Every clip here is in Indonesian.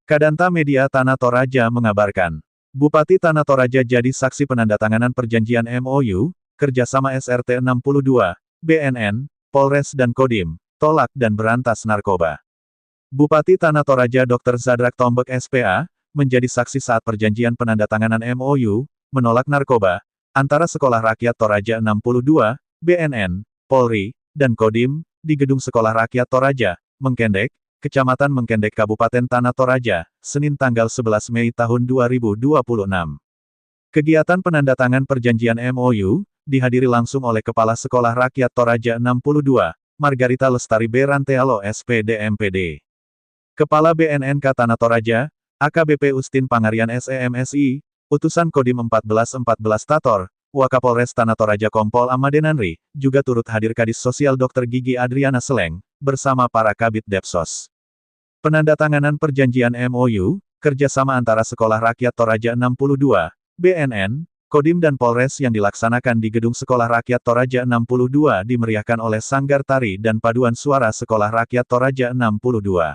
Kadanta Media Tanah Toraja mengabarkan, Bupati Tanah Toraja jadi saksi penandatanganan perjanjian MOU, kerjasama SRT 62, BNN, Polres dan Kodim, tolak dan berantas narkoba. Bupati Tanah Toraja Dr. Zadrak Tombek SPA, menjadi saksi saat perjanjian penandatanganan MOU, menolak narkoba, antara Sekolah Rakyat Toraja 62, BNN, Polri, dan Kodim, di Gedung Sekolah Rakyat Toraja, Mengkendek, Kecamatan Mengkendek Kabupaten Tanah Toraja, Senin tanggal 11 Mei tahun 2026. Kegiatan penandatangan perjanjian MOU, dihadiri langsung oleh Kepala Sekolah Rakyat Toraja 62, Margarita Lestari B. Rantealo SPD MPD. Kepala BNNK Tanah Toraja, AKBP Ustin Pangarian SEMSI, Utusan Kodim 1414 Tator, Wakapolres Tanah Toraja Kompol Amadenanri, juga turut hadir Kadis Sosial Dr. Gigi Adriana Seleng, bersama para Kabid Depsos. Penandatanganan perjanjian MOU, kerjasama antara Sekolah Rakyat Toraja 62, BNN, Kodim dan Polres yang dilaksanakan di Gedung Sekolah Rakyat Toraja 62 dimeriahkan oleh Sanggar Tari dan Paduan Suara Sekolah Rakyat Toraja 62.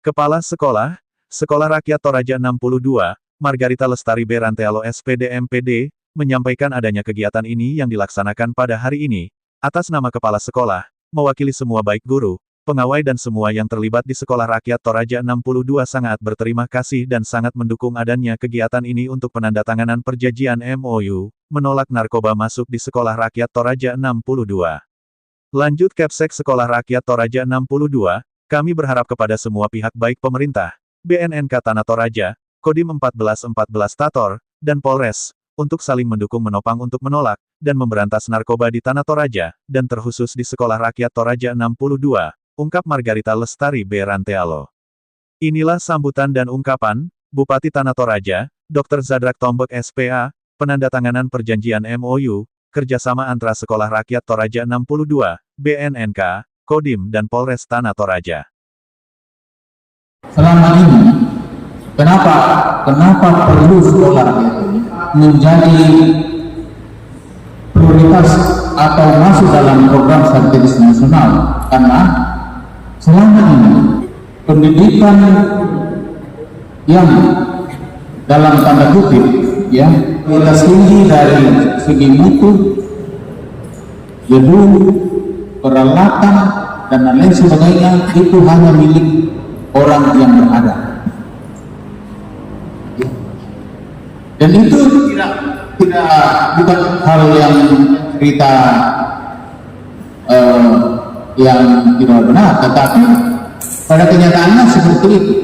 Kepala Sekolah, Sekolah Rakyat Toraja 62, Margarita Lestari B. Rantealo SPD MPD, menyampaikan adanya kegiatan ini yang dilaksanakan pada hari ini, atas nama Kepala Sekolah, mewakili semua baik guru, pengawai dan semua yang terlibat di Sekolah Rakyat Toraja 62 sangat berterima kasih dan sangat mendukung adanya kegiatan ini untuk penandatanganan perjanjian MOU, menolak narkoba masuk di Sekolah Rakyat Toraja 62. Lanjut Kepsek Sekolah Rakyat Toraja 62, kami berharap kepada semua pihak baik pemerintah, BNNK Tanah Toraja, Kodim 1414 Tator, dan Polres, untuk saling mendukung menopang untuk menolak, dan memberantas narkoba di Tanah Toraja, dan terkhusus di Sekolah Rakyat Toraja 62, ungkap Margarita Lestari B. Rantealo. Inilah sambutan dan ungkapan, Bupati Tanah Toraja, Dr. Zadrak Tombek SPA, penandatanganan perjanjian MOU, kerjasama antara Sekolah Rakyat Toraja 62, BNNK, Kodim dan Polres Tanah Toraja. Selama ini, kenapa perlu sekolah menjadi prioritas atau masuk dalam program strategis nasional? Karena selama ini pendidikan yang dalam tanda kutip ya kualitas tinggi dari segi mutu, gedung, peralatan dan lain sebagainya itu hanya milik orang yang berada. Dan itu bukan hal yang kita yang tidak benar, tetapi pada kenyataannya seperti itu.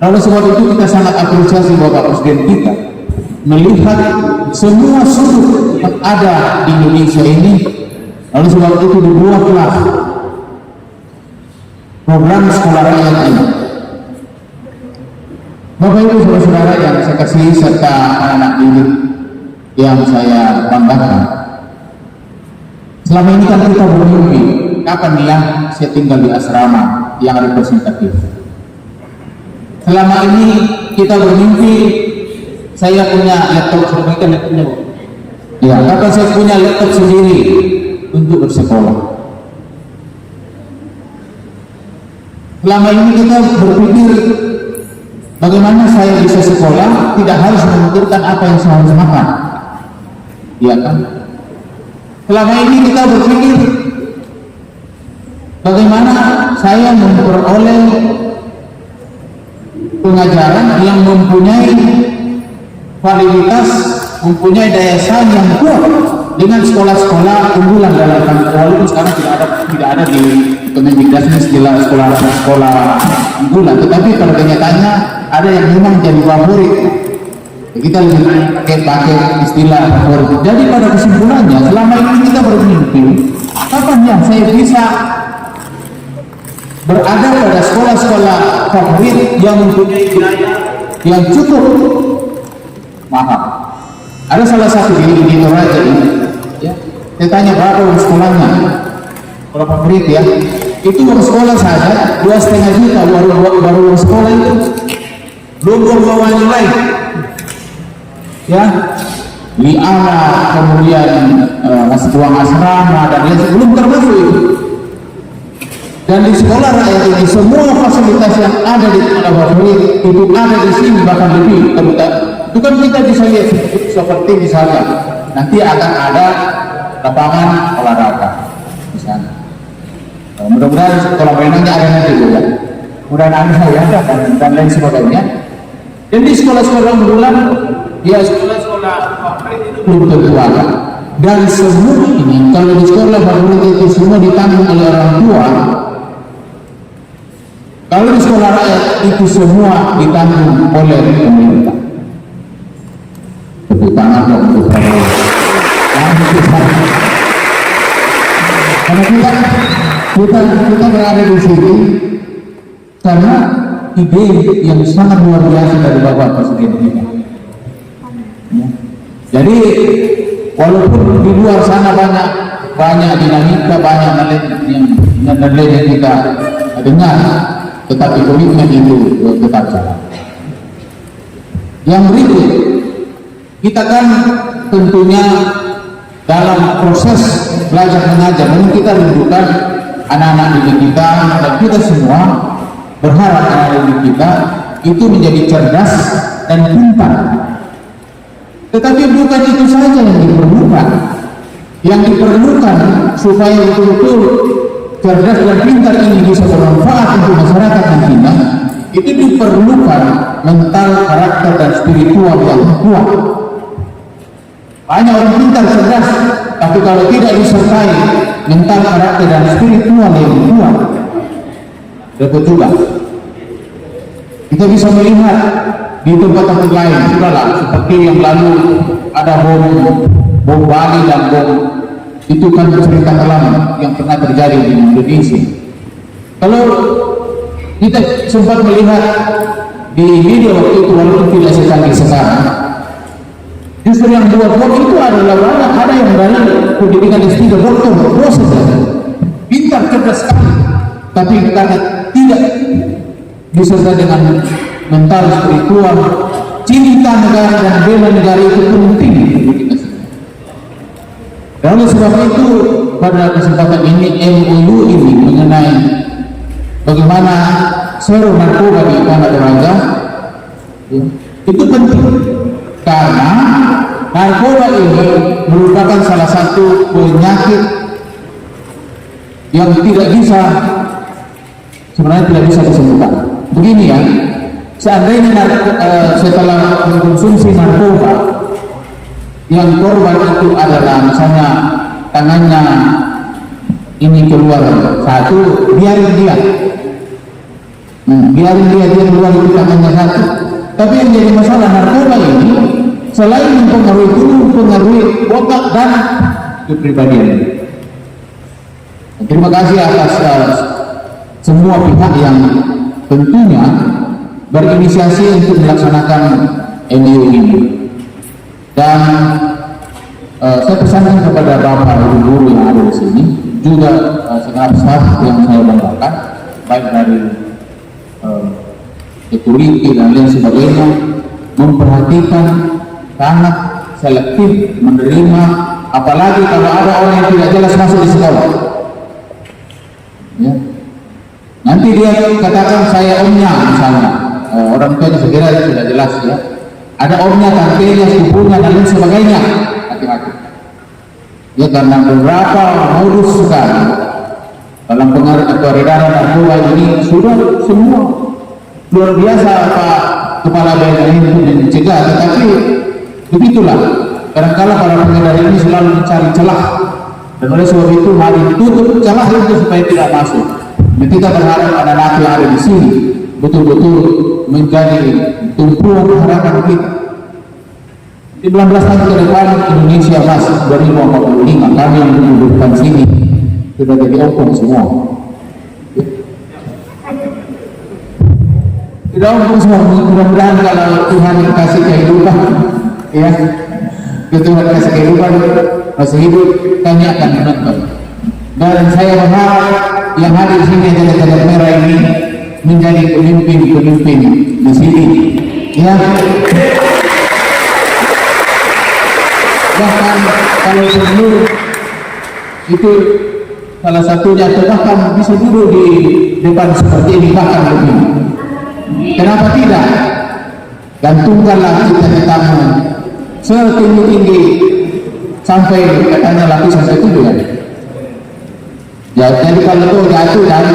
Lalu sebab itu kita sangat apresiasi Bapak Presiden kita melihat semua sudut yang ada di Indonesia ini. Lalu sebab itu dibuatlah program sekolah rakyat ini. Bapak Ibu saudara-saudara yang saya kasih serta anak-anak didik yang saya banggakan. Selama ini kan kita bermimpi, kapan ya saya tinggal di asrama yang representatif. Selama ini kita bermimpi, saya punya laptop sendiri. Ya, kapan saya punya laptop sendiri untuk bersekolah. Selama ini kita berpikir bagaimana saya bisa sekolah tidak harus memikirkan apa yang saya harus makan. Iya kan? Selama ini kita berpikir bagaimana saya memperoleh pengajaran yang mempunyai fasilitas, mempunyai daya saing yang kuat dengan sekolah-sekolah unggulan dalam walaupun sekarang tidak ada di Kemendikbud istilah sekolah unggulan, tetapi pada kenyataannya ada yang memang jadi favorit. Kita lebih pakai istilah favorit. Jadi pada kesimpulannya selama ini kita bermimpi kapan ya saya bisa berada pada sekolah-sekolah favorit yang mempunyai biaya yang cukup mahal. Ada salah satu di Toraja ini, ya, saya tanya berapa sekolahnya, sekolah favorit ya, itu uang sekolah saja 2,5 juta baru uang sekolah itu, belum bawa nilai, ya. Liana, kemudian ruang asrama dan lain sebelum termasuk itu. Dan di sekolah rakyat ini semua fasilitas yang ada di sekolah favorit itu ada di sini, bahkan lebih. Itu kan kita bisa lihat seperti misalnya nanti akan ada lapangan olahraga di sana. Mudah-mudahan sekolah renangnya ada nanti juga. Mudah-mudahan ada dan lain sebagainya. Dan di sekolah-sekolah unggulan, ya sekolah-sekolah favorit itu belum tentu ada. Dan semua ini kalau di sekolah favorit itu semua ditanggung oleh orang tua. Kalau di sekolah rakyat itu semua ditanggung oleh pemerintah. Tepuk tangan untuk Prabowo. Karena kita berada di sini karena ide yang sangat luar biasa dari Bapak Presiden kita. Ya. Jadi walaupun di luar sana banyak dinamika, banyak yang kita dengar, tetapi komitmen itu tetap jalan. Yang berikut, kita kan tentunya dalam proses belajar mengajar, namun kita rindukan anak-anak didik kita dan kita semua berharap anak-anak didik kita itu menjadi cerdas dan pintar. Tetapi bukan itu saja yang diperlukan. Yang diperlukan supaya betul-betul cerdas dan pintar ini bisa bermanfaat untuk masyarakat nantinya, itu diperlukan mental, karakter dan spiritual yang kuat. Banyak orang pintar cerdas, tapi kalau tidak disertai mental, karakter dan spiritual yang kuat, dapat juga. Kita bisa melihat di tempat-tempat lain, sudahlah seperti yang lalu ada bom Bali dan bom itu kan cerita alam yang pernah terjadi di Indonesia. Kalau kita sempat melihat di video waktu itu, walaupun tidak secanggih sekarang, justru yang buat bom itu adalah ada yang dari pendidikan S3, dokter, dosen, pintar, cerdas sekali, tapi karena tidak disertai dengan mental, spiritual, cinta negara dan bela negara itu penting. Dan oleh sebab itu pada kesempatan ini MOU ini mengenai bagaimana seru narkoba di Tanah Toraja itu penting karena narkoba ini merupakan salah satu penyakit yang sebenarnya tidak bisa disembuhkan. Begini ya, seandainya setelah mengkonsumsi narkoba yang korban itu adalah misalnya tangannya ini keluar satu, biarin dia keluar itu tangannya satu. Tapi yang jadi masalah narkoba ini selain mempengaruhi tubuh, mempengaruhi otak dan kepribadian. Terima kasih atas semua pihak yang tentunya berinisiasi untuk melaksanakan MOU ini. Dan saya pesankan kepada Bapak Ibu guru yang ada di sini, juga segenap staf yang saya banggakan, baik dari security dan lain sebagainya, memperhatikan, sangat selektif menerima, apalagi kalau ada orang yang tidak jelas masuk di sekolah. Ya. Nanti dia katakan saya omnya misalnya, orang tuanya segera tidak jelas ya. Ada omnya, tantenya, sepupunya dan lain sebagainya. Hati-hati. Ya karena beberapa modus sekali dalam pengaruh atau peredaran narkoba ini sudah semua luar biasa Pak Kepala BNN untuk mencegah, tetapi begitulah. Kadang-kala para pengedar ini selalu mencari celah, dan oleh sebab itu mari tutup celah itu supaya tidak masuk. Dan kita berharap anak-anak yang ada di sini betul-betul menjadi tumpuan harapan kita. Di 19 tahun ke depan Indonesia Mas 2045 kami yang mendudukan sini sudah jadi opung semua. Tidak opung semua, mudah-mudahan kalau Tuhan kasih kehidupan, ya, Tuhan kasih kehidupan masih hidup, kami akan menonton. Dan saya berharap yang hadir di sini adalah tanda merah ini menjadi pemimpin-pemimpin di sini. Ya. bahkan kalau perlu itu salah satunya atau bahkan bisa duduk di depan seperti ini bahkan lebih. Kenapa tidak? Gantungkanlah cita-citamu setinggi-tinggi sampai katanya lapisan ke-7 ya. Ya, jadi kalau itu jatuh dari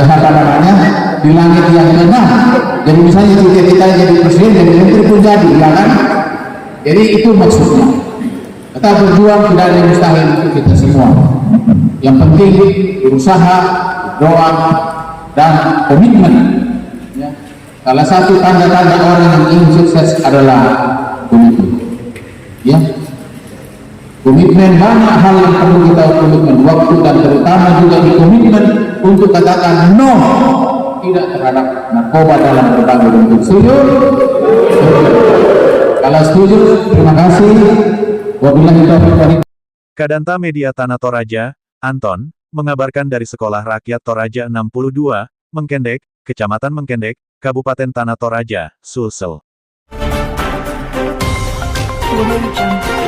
apa namanya di langit yang rendah. Jadi misalnya cita-cita jadi presiden dan menteri pun jadi, ya kan? Jadi itu maksudnya. Kita berjuang tidak ada yang mustahil untuk kita semua. Yang penting berusaha, doa, dan komitmen. Ya. Salah satu tanda-tanda orang yang ingin sukses adalah komitmen. Ya. Komitmen, banyak hal yang perlu kita komitmen, waktu dan terutama juga di komitmen untuk katakan no tidak terhadap narkoba dalam berbagai bentuk. Setuju? Kalau setuju, terima kasih. Wabillahi taufiq wal hidayah. Kadanta Media Tanah Toraja, Anton, mengabarkan dari Sekolah Rakyat Toraja 62, Mengkendek, Kecamatan Mengkendek, Kabupaten Tanah Toraja, Sulsel. Audio Jungle.